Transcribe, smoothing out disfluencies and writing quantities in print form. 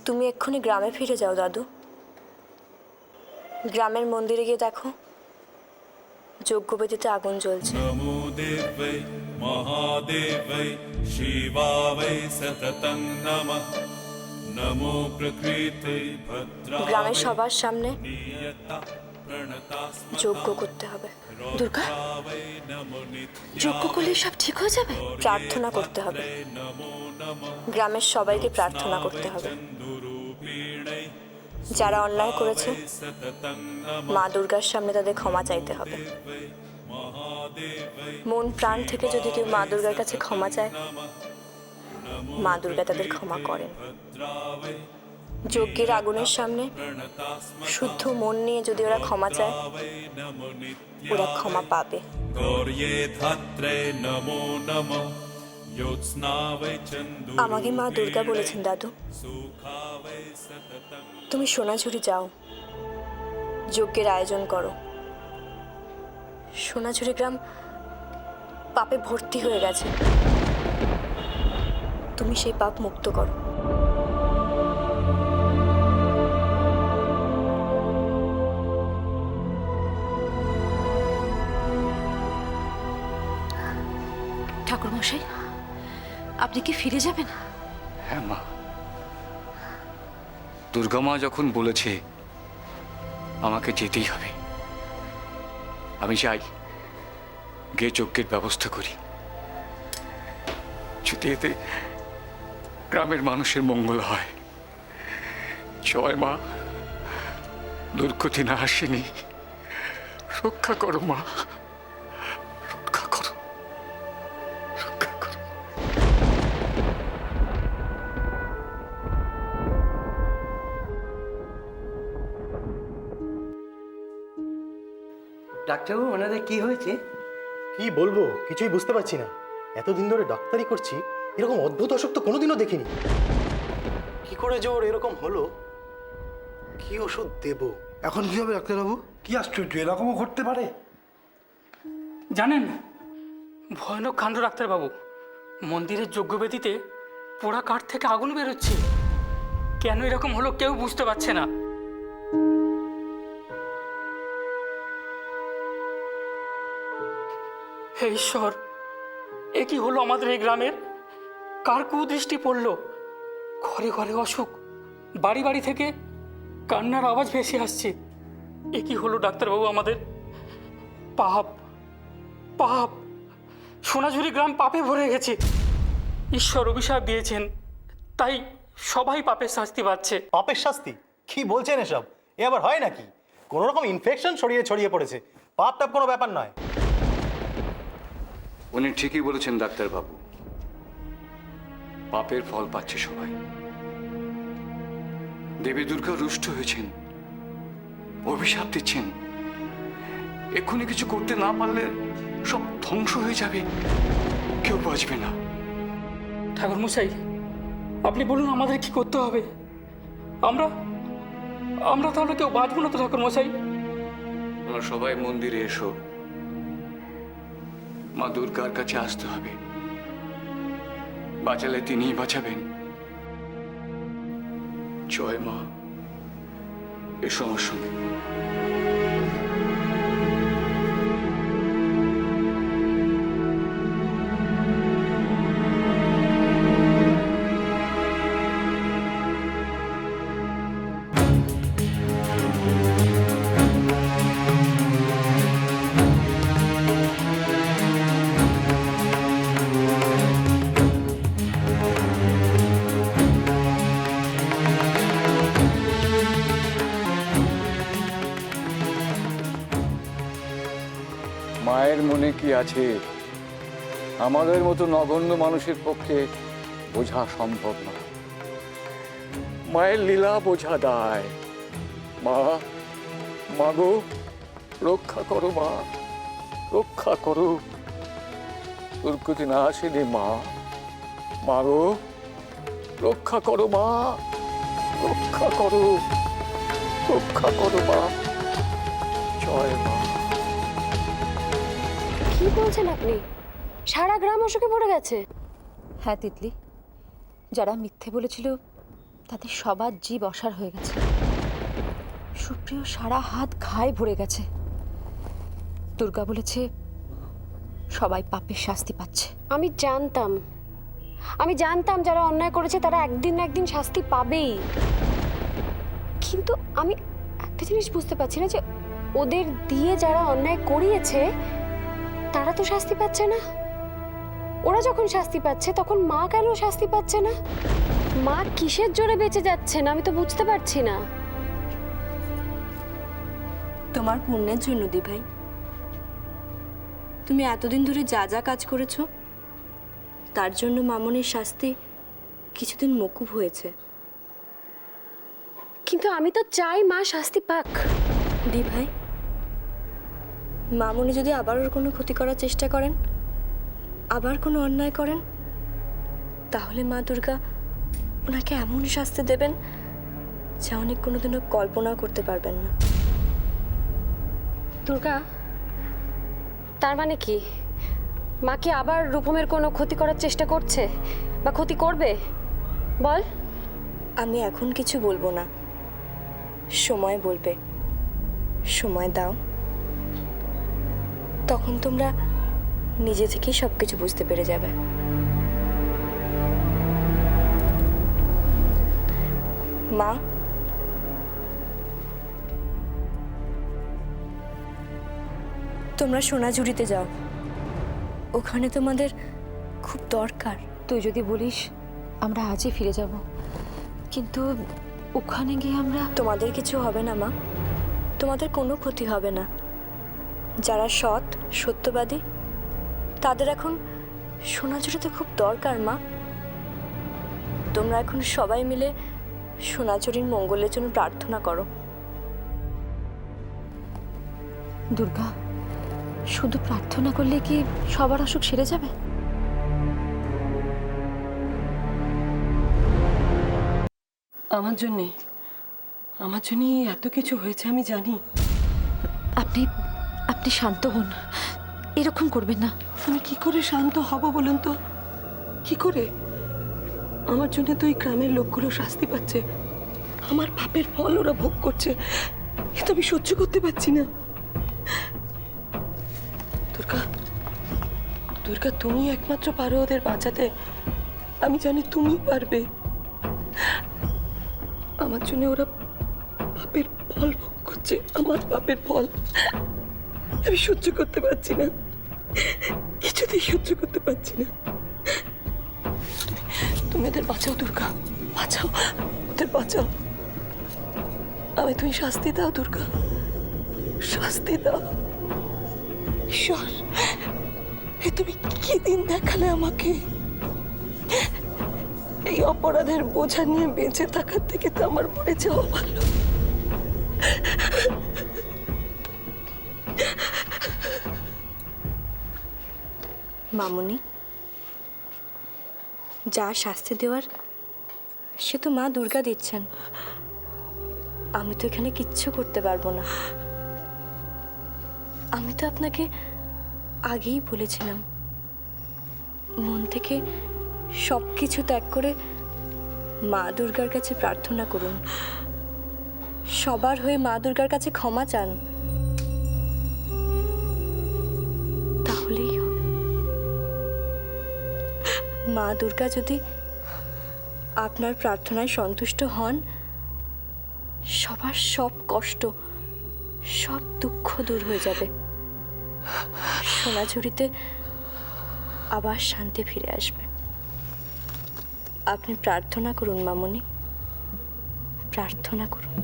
তুমি এক্ষুনি গ্রামে ফিরে যাও দাদু। গ্রামের মন্দিরে গিয়ে দেখো যজ্ঞবেদিতে আগুন জ্বলছে। नमो देवै महादेवै शिवावै सततं नमः नमो प्रकृते भद्रावै গ্রামের সবার সামনে नियता प्रणतास्मता যজ্ঞ করতে হবে। দুর্গা, रौद्रावै नमो नित्यावै যজ্ঞ করলে সব ঠিক হয়ে যাবে? প্রার্থনা করতে হবে। नमो नमः গ্রামের সবাইকে প্রার্থনা করতে হবে। चन्दुरूपिणै যারা অন্যায় করেছে सततं नमः মা দুর্গার সামনে তাদের ক্ষমা চাইতে হবে। महादेवै মন প্রাণ থেকে যদি কেউ মা দুর্গার কাছে ক্ষমা চায়, মা দুর্গা তাদের ক্ষমা করেন। भद्रावै যজ্ঞের আগুনের সামনে শুদ্ধ মন নিয়ে যদি ওরা ক্ষমা চায়, नमो ওরা ক্ষমা পাবে। गौर्ये धात्रे नमो नमः योत्स्नावै चन्दु আমাকে মা দুর্গা বলেছেন দাদু, सुखावै सततं তুমি সোনাঝুরি যাও, যজ্ঞের আয়োজন করো। সোনাঝুরি গ্রাম পাপে ভর্তি হয়ে গেছে, তুমি সেই পাপ মুক্ত করো। ঠাকুরমশাই, আপনি কি ফিরে যাবেন? হ্যাঁ মা, দুর্গা মা যখন বলেছে আমাকে যেতেই হবে, আমি চাই গিয়ে যজ্ঞের ব্যবস্থা করি। যদি এতে গ্রামের মানুষের মঙ্গল হয়। জয় মা, দুর্গতি না আসেনি, রক্ষা করো মা, রক্ষা করো, রক্ষা করো। ডাক্তারবাবু, ওনাদের কি হয়েছে? কি বলবো, কিছুই বুঝতে পারছি না। এতদিন ধরে ডাক্তারি করছি, এরকম অদ্ভুত অসুখ তো কোনোদিনও দেখিনি। কি করে যে ওর এরকম হলো, কি ওষুধ দেব? এখন কি হবে ডাক্তারবাবু? কি আশ্চর্য, এরকমও ঘটতে পারে? জানেন, ভয়ানক কাণ্ড ডাক্তারবাবু। মন্দিরের যজ্ঞবেদিতে পোড়া কাঠ থেকে আগুন বেরোচ্ছে। কেন এরকম হলো কেউ বুঝতে পারছে না। হে ঈশ্বর, এ কি হলো আমাদের এই গ্রামের? কার কুদৃষ্টি পড়লো? ঘরে ঘরে অসুখ, বাড়ি বাড়ি থেকে কান্নার আওয়াজ ভেসে আসছে। এ কি হলো ডাক্তারবাবু আমাদের? পাপ, পাপ, সোনাঝুরি গ্রাম পাপে ভরে গেছে। ঈশ্বর অভিশাপ দিয়েছেন, তাই সবাই পাপের শাস্তি পাচ্ছে। পাপের শাস্তি? কি বলছেন এসব? এ আবার হয় নাকি? কোনো রকম ইনফেকশন ছড়িয়ে পড়েছে, পাপ টাপ কোনো ব্যাপার নয়। উনি ঠিকই বলেছেন ডাক্তারবাবু, পাপের ফল পাচ্ছে সবাই। দেবী দুর্গা রুষ্ট হয়েছেন, অভিশাপ দিচ্ছেন। এক্ষুনি কিছু করতে না পারলে সব ধ্বংস হয়ে যাবে, কেউ বাঁচবে না। ঠাকুর মশাই, আপনি বলুন আমাদের কি করতে হবে? আমরা আমরা তাহলে কেউ বাঁচবো না তো ঠাকুর মশাই? তোমরা সবাই মন্দিরে এসো, মা দুর্গার কাছে আসতে হবে। বাঁচালে তিনিই বাঁচাবেন। জয় মা, এসো আমার সঙ্গে। মায়ের মনে কি আছে আমাদের মতো নগণ্য মানুষের পক্ষে বোঝা সম্ভব না। মায়ের লীলা বোঝা দায়। মা, মাগো, রক্ষা করো মা, রক্ষা করো। দুর্গতি না আসেনি মা, মাগো, রক্ষা করো মা, রক্ষা করো, রক্ষা করো মা। জয় মা। কি বলছেন আপনি? সারা গ্রাম অসুখে পড়ে গেছে। হ্যাঁ তিতলি, যারা মিথ্যে বলেছিল তাদের সবার জীব অসাড় হয়ে গেছে। সুপ্রিয় সারা হাত ঘায়ে ভরে গেছে। দুর্গা বলেছে সবাই পাপের শাস্তি পাচ্ছে। আমি জানতাম যারা অন্যায় করেছে তারা একদিন না একদিন শাস্তি পাবেই, কিন্তু আমি একটা জিনিস বুঝতে পারছি না যে ওদের দিয়ে যারা অন্যায় করিয়েছে তারা তো শাস্তি পাচ্ছে না। ওরা যখন শাস্তি পাচ্ছে তখন মা কেন শাস্তি পাচ্ছে না? মা কিসের জোরে বেঁচে যাচ্ছে না আমি তো বুঝতে পারছি না। তোমার পুণ্যের জন্য দি ভাই, তুমি এতদিন ধরে যা যা কাজ করেছো তার জন্য মামনির শাস্তি কিছুদিন মকুব হয়েছে। কিন্তু আমি তো চাই মা শাস্তি পাক। দি ভাই, মামনি যদি আবার ওর কোনো ক্ষতি করার চেষ্টা করেন, আবার কোনো অন্যায় করেন, তাহলে মা দুর্গা ওনাকে এমন শাস্তি দেবেন যা উনি কোনোদিনও কল্পনাও করতে পারবেন না। দুর্গা, তার মানে কি মা কি আবার রূপমের কোনো ক্ষতি করার চেষ্টা করছে বা ক্ষতি করবে? বল। আমি এখন কিছু বলবো না, সময় বলবে। সময় দাও, তখন তোমরা নিজে থেকেই সব কিছু বুঝতে পেরে যাবে। মা, তোমরা সোনাঝুরিতে যাও, ওখানে তোমাদের খুব দরকার। তুই যদি বলিস আমরা আজই ফিরে যাব, কিন্তু ওখানে গিয়ে আমরা... তোমাদের কিছু হবে না মা, তোমাদের কোনো ক্ষতি হবে না। যারা সৎ সত্যবাদী তাদের এখন সোনাঝুরিতে খুব দরকার মা। তোমরা এখন সবাই মিলে সোনাঝুরির মঙ্গলের জন্য প্রার্থনা করো। দুর্গা, শুধু প্রার্থনা করলে কি সবার অসুখ সেরে যাবে? আমার জন্যই এত কিছু হয়েছে আমি জানি। আপনি আপনি শান্ত হন, এরকম করবেন না। আমি কি করে শান্ত হব বলুন তো? কি করে? আমার জন্য তো এই গ্রামের লোকগুলো শাস্তি পাচ্ছে, আমার পাপের ফল ওরা ভোগ করছে, এ তো আমি সহ্য করতে পারছি না। দুর্গা, দুর্গা, তুমি একমাত্র পারো ওদের বাঁচাতে। আমি জানি তুমি পারবে। আমার জন্য ওরা পাপের ফল ভোগ করছে, আমার পাপের ফল। আমি সহ্য করতে পারছি না, কিছুতেই সহ্য করতে পারছি না। তুমি ওদের বাঁচাও দুর্গা, বাঁচাও, ওদের বাঁচাও। আমি তুমি শাস্তি দাও দুর্গা, শাস্তি দাও। ঈশ্বর, এ তুমি কি দিন দেখালে আমাকে? এই অপরাধের বোঝা নিয়ে বেঁচে থাকার থেকে তো আমার মরে যাওয়া ভালো। মামনি, যা শাস্তি দেওয়ার সে তো মা দুর্গা দিচ্ছেন। আমি তো এখানে কিচ্ছু করতে পারবো না। আমি তো আপনাকে আগেই বলেছিলাম, মন থেকে সব কিছু ত্যাগ করে মা দুর্গার কাছে প্রার্থনা করুন, সবার হয়ে মা দুর্গার কাছে ক্ষমা চান, তাহলেই হবে। মা দুর্গা যদি আপনার প্রার্থনায় সন্তুষ্ট হন, সবার সব কষ্ট, সব দুঃখ দূর হয়ে যাবে। সোনাঝুরিতে আবার শান্তি ফিরে আসবে। আপনি প্রার্থনা করুন মামনি, প্রার্থনা করুন।